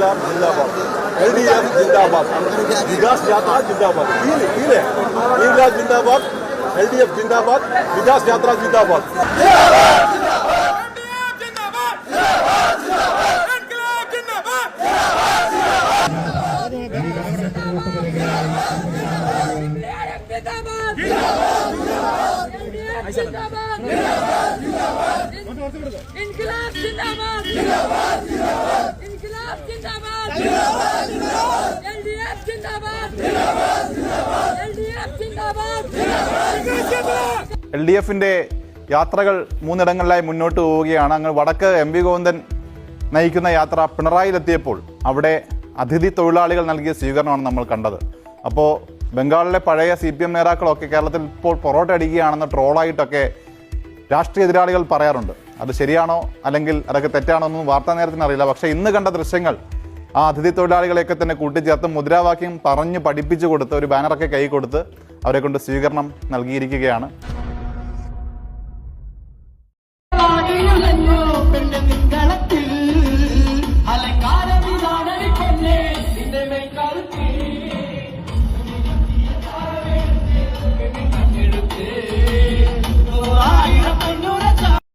Inquilab zindabad, LDF zindabad, Vikas യാത്ര zindabad. Inquilab zindabad, LDF zindabad, Vikas യാത്ര ജിന്ദാബാദ്. इनकलाब जिंदाबाद, इनकलाब जिंदाबाद, LDF जिंदाबाद, LDF जिंदाबाद. LDFിന്റെ യാത്രകൾ മൂന്നിടങ്ങളിലായി മുന്നോട്ട് പോവുകയാണ്. അങ്ങ് വടക്ക് MV ഗോവിന്ദൻ നയിക്കുന്ന യാത്ര പിണറായിലെത്തിയപ്പോൾ അവിടെ അതിഥി തൊഴിലാളികൾ നൽകിയ സ്വീകരണമാണ് നമ്മൾ കണ്ടത്. അപ്പോൾ ബംഗാളിലെ പഴയ CPM നേതാക്കളൊക്കെ കേരളത്തിൽ ഇപ്പോൾ പൊറോട്ട അടിക്കുകയാണെന്ന് ട്രോളായിട്ടൊക്കെ രാഷ്ട്രീയ എതിരാളികൾ പറയാറുണ്ട്. അത് ശരിയാണോ അല്ലെങ്കിൽ അതൊക്കെ തെറ്റാണോ എന്നും വാർത്താ നേരത്തിന് അറിയില്ല. പക്ഷേ ഇന്ന് കണ്ട ദൃശ്യങ്ങൾ ആ അതിഥി തൊഴിലാളികളെയൊക്കെ തന്നെ കൂട്ടിച്ചേർത്ത് മുദ്രാവാക്യം പറഞ്ഞ് പഠിപ്പിച്ചു കൊടുത്ത് ഒരു ബാനറൊക്കെ കൈ കൊടുത്ത് അവരെ കൊണ്ട് സ്വീകരണം നൽകിയിരിക്കുകയാണ്.